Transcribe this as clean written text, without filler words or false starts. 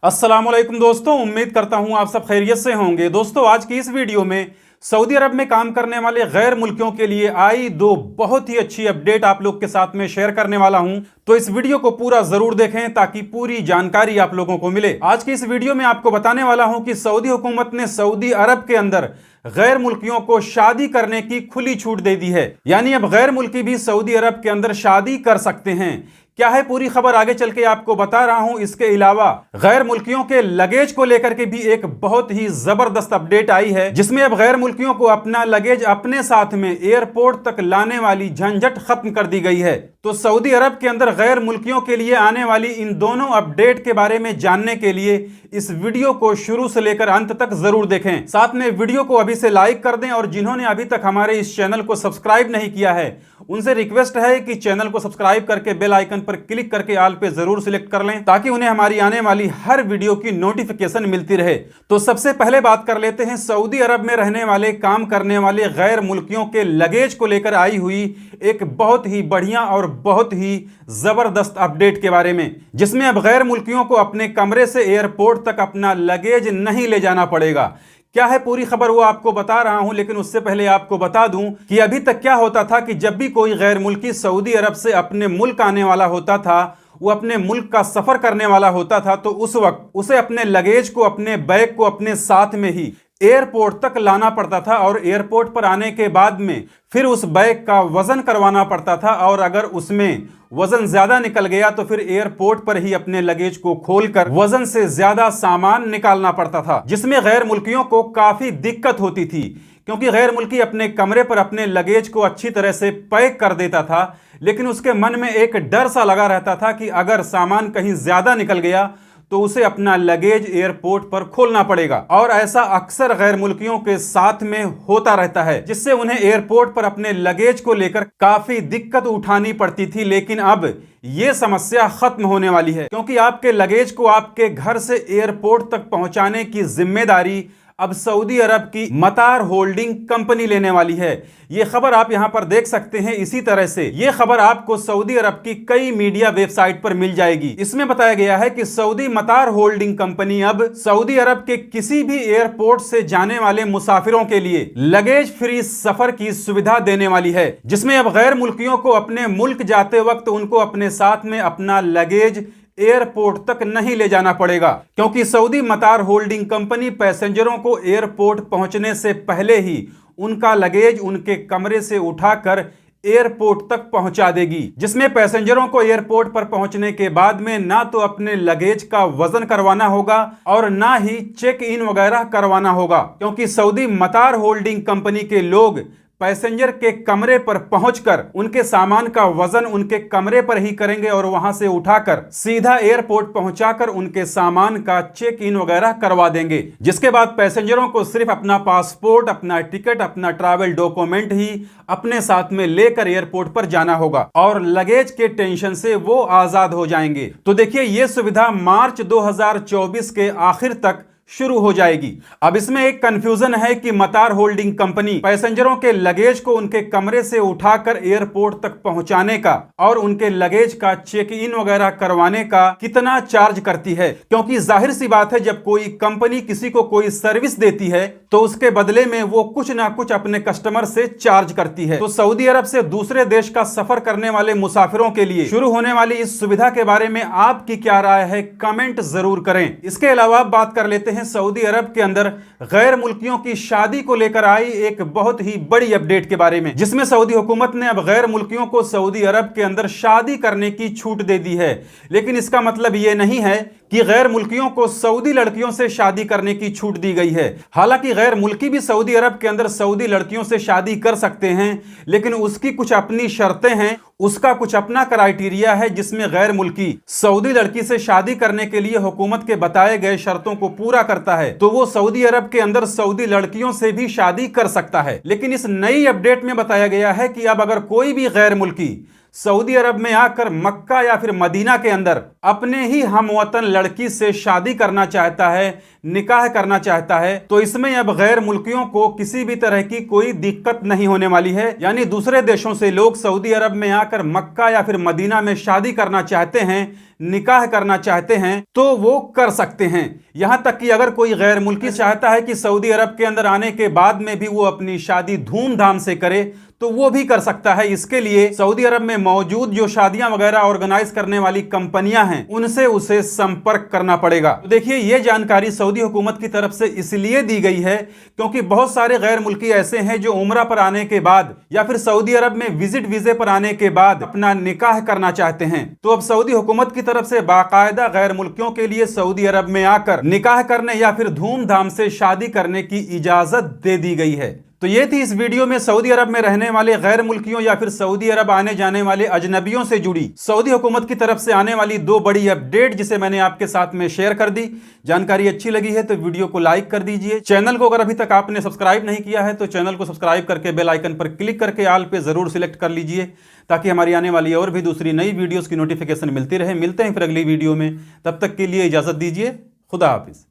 अस्सलामुअलैकुम दोस्तों, उम्मीद करता हूं आप सब खैरियत से होंगे। दोस्तों, आज की इस वीडियो में सऊदी अरब में काम करने वाले गैर मुल्कियों के लिए आई दो बहुत ही अच्छी अपडेट आप लोग के साथ में शेयर करने वाला हूं। तो इस वीडियो को पूरा जरूर देखें ताकि पूरी जानकारी आप लोगों को मिले। आज की इस वीडियो में आपको बताने वाला हूं कि सऊदी हुकूमत ने सऊदी अरब के अंदर गैर मुल्कियों को शादी करने की खुली छूट दे दी है, यानी अब गैर मुल्की भी सऊदी अरब के अंदर शादी कर सकते हैं। क्या है पूरी खबर, आगे चल के आपको बता रहा हूं। इसके अलावा गैर मुल्कियों के लगेज को लेकर के भी एक बहुत ही जबरदस्त अपडेट आई है, जिसमें अब गैर मुल्कियों को अपना लगेज अपने साथ में एयरपोर्ट तक लाने वाली झंझट खत्म कर दी गई है। तो सऊदी अरब के अंदर गैर मुल्कियों के लिए आने वाली इन दोनों अपडेट के बारे में जानने के लिए इस वीडियो को शुरू से लेकर अंत तक जरूर देखें। साथ में वीडियो को अभी से लाइक कर दें और जिन्होंने अभी तक हमारे इस चैनल को सब्सक्राइब नहीं किया है उनसे रिक्वेस्ट है कि चैनल को सब्सक्राइब करके बेल आइकन पर क्लिक करके ऑल पे जरूर सिलेक्ट कर लें ताकि उन्हें हमारी आने वाली हर वीडियो की नोटिफिकेशन मिलती रहे। तो सबसे पहले बात कर लेते हैं सऊदी अरब में रहने वाले काम करने वाले गैर मुल्कियों के लगेज को लेकर आई हुई एक बहुत ही बढ़िया और बहुत ही जबरदस्त अपडेट के बारे में, जिसमें अब गैर मुल्कियों को अपने कमरे से एयरपोर्ट तक अपना लगेज नहीं ले जाना पड़ेगा। क्या है पूरी खबर वो आपको बता रहा हूं, लेकिन उससे पहले आपको बता दूं कि अभी तक क्या होता था कि जब भी कोई गैर मुल्की सऊदी अरब से अपने मुल्क आने वाला होता था, वो अपने मुल्क का सफर करने वाला होता था, तो उस वक्त उसे अपने लगेज को, अपने बैग को अपने साथ में ही एयरपोर्ट तक लाना पड़ता था और एयरपोर्ट पर आने के बाद में फिर उस बैग का वजन करवाना पड़ता था और अगर उसमें वजन ज्यादा निकल गया तो फिर एयरपोर्ट पर ही अपने लगेज को खोलकर वजन से ज्यादा सामान निकालना पड़ता था, जिसमें गैर मुल्कियों को काफी दिक्कत होती थी क्योंकि गैर मुल्की अपने कमरे पर अपने लगेज को अच्छी तरह से पैक कर देता था, लेकिन उसके मन में एक डर सा लगा रहता था कि अगर सामान कहीं ज्यादा निकल गया तो उसे अपना लगेज एयरपोर्ट पर खोलना पड़ेगा। और ऐसा अक्सर गैर मुल्कियों के साथ में होता रहता है, जिससे उन्हें एयरपोर्ट पर अपने लगेज को लेकर काफी दिक्कत उठानी पड़ती थी। लेकिन अब यह समस्या खत्म होने वाली है क्योंकि आपके लगेज को आपके घर से एयरपोर्ट तक पहुंचाने की जिम्मेदारी अब सऊदी अरब की मतार होल्डिंग कंपनी लेने वाली है। यह खबर आप यहां पर देख सकते हैं। इसी तरह से यह खबर आपको सऊदी अरब की कई मीडिया वेबसाइट पर मिल जाएगी। इसमें बताया गया है कि सऊदी मतार होल्डिंग कंपनी अब सऊदी अरब के किसी भी एयरपोर्ट से जाने वाले मुसाफिरों के लिए लगेज फ्री सफर की सुविधा देने वाली है, जिसमें अब गैर मुल्कियों को अपने मुल्क जाते वक्त उनको अपने साथ में अपना लगेज एयरपोर्ट तक नहीं ले जाना पड़ेगा, क्योंकि सऊदी मतार होल्डिंग कंपनी पैसेंजरों को एयरपोर्ट पहुंचने से पहले ही उनका लगेज उनके कमरे से उठाकर एयरपोर्ट तक पहुंचा देगी, जिसमें पैसेंजरों को एयरपोर्ट पर पहुंचने के बाद में ना तो अपने लगेज का वजन करवाना होगा और ना ही चेक इन वगैरह करवाना होगा, क्योंकि सऊदी मतार होल्डिंग कंपनी के लोग पैसेंजर के कमरे पर पहुंचकर उनके सामान का वजन उनके कमरे पर ही करेंगे और वहां से उठाकर सीधा एयरपोर्ट पहुंचाकर उनके सामान का चेक इन वगैरह करवा देंगे, जिसके बाद पैसेंजरों को सिर्फ अपना पासपोर्ट, अपना टिकट, अपना ट्रैवल डॉक्यूमेंट ही अपने साथ में लेकर एयरपोर्ट पर जाना होगा और लगेज के टेंशन से वो आजाद हो जाएंगे। तो देखिए, ये सुविधा मार्च 2024 के आखिर तक शुरू हो जाएगी। अब इसमें एक कंफ्यूजन है कि मतार होल्डिंग कंपनी पैसेंजरों के लगेज को उनके कमरे से उठाकर एयरपोर्ट तक पहुंचाने का और उनके लगेज का चेक इन वगैरह करवाने का कितना चार्ज करती है, क्योंकि जाहिर सी बात है जब कोई कंपनी किसी को कोई सर्विस देती है तो उसके बदले में वो कुछ ना कुछ अपने कस्टमर से चार्ज करती है। तो सऊदी अरब से दूसरे देश का सफर करने वाले मुसाफिरों के लिए शुरू होने वाली इस सुविधा के बारे में आपकी क्या राय है, कमेंट जरूर करें। इसके अलावा बात कर लेते हैं सऊदी अरब के अंदर गैर मुल्कियों की शादी को लेकर आई एक बहुत ही बड़ी अपडेट के बारे में, जिसमें सऊदी हुकूमत ने अब गैर मुल्कियों को सऊदी अरब के अंदर शादी करने की छूट दे दी है। लेकिन इसका मतलब यह नहीं है कि गैर मुल्कियों को सऊदी लड़कियों से शादी करने की छूट दी गई है। हालांकि गैर मुल्की भी सऊदी अरब के अंदर सऊदी लड़कियों से शादी कर सकते हैं, लेकिन उसकी कुछ अपनी शर्तें हैं, उसका कुछ अपना क्राइटेरिया है, जिसमें गैर मुल्की सऊदी लड़की से शादी करने के लिए हुकूमत के बताए गए शर्तों को पूरा करता है तो वो सऊदी अरब के अंदर सऊदी लड़कियों से भी शादी कर सकता है। लेकिन इस नई अपडेट में बताया गया है कि अब अगर कोई भी गैर मुल्की सऊदी अरब में आकर मक्का या फिर मदीना के अंदर अपने ही हमवतन लड़की से शादी करना चाहता है, निकाह करना चाहता है, तो इसमें अब गैर मुल्कियों को किसी भी तरह की कोई दिक्कत नहीं होने वाली है। यानी दूसरे देशों से लोग सऊदी अरब में आकर मक्का या फिर मदीना में शादी करना चाहते हैं, निकाह करना चाहते हैं, तो वो कर सकते हैं। यहां तक कि अगर कोई गैर मुल्की चाहता है कि सऊदी अरब के अंदर आने के बाद में भी वो अपनी शादी धूमधाम से करे, तो वो भी कर सकता है। इसके लिए सऊदी अरब में मौजूद जो शादियां वगैरह ऑर्गेनाइज करने वाली कंपनियां हैं, उनसे उसे संपर्क करना पड़ेगा। तो देखिए, ये जानकारी सऊदी हुकूमत की तरफ से इसलिए दी गई है क्योंकि बहुत सारे गैर मुल्की ऐसे हैं जो उम्रा पर आने के बाद या फिर सऊदी अरब में विजिट वीजे पर आने के बाद अपना निकाह करना चाहते हैं। तो अब सऊदी हुकूमत की तरफ से बाकायदा गैर मुल्कियों के लिए सऊदी अरब में आकर निकाह करने या फिर धूमधाम से शादी करने की इजाजत दे दी गई है। तो ये थी इस वीडियो में सऊदी अरब में रहने वाले गैर मुल्कियों या फिर सऊदी अरब आने जाने वाले अजनबियों से जुड़ी सऊदी हुकूमत की तरफ से आने वाली 2 बड़ी अपडेट, जिसे मैंने आपके साथ में शेयर कर दी। जानकारी अच्छी लगी है तो वीडियो को लाइक कर दीजिए। चैनल को अगर अभी तक आपने सब्सक्राइब नहीं किया है तो चैनल को सब्सक्राइब करके बेल आइकन पर क्लिक करके ऑल पे जरूर सिलेक्ट कर लीजिए, ताकि हमारी आने वाली और भी दूसरी नई वीडियोस की नोटिफिकेशन मिलती रहे। मिलते हैं फिर अगली वीडियो में, तब तक के लिए इजाजत दीजिए। खुदा हाफिज।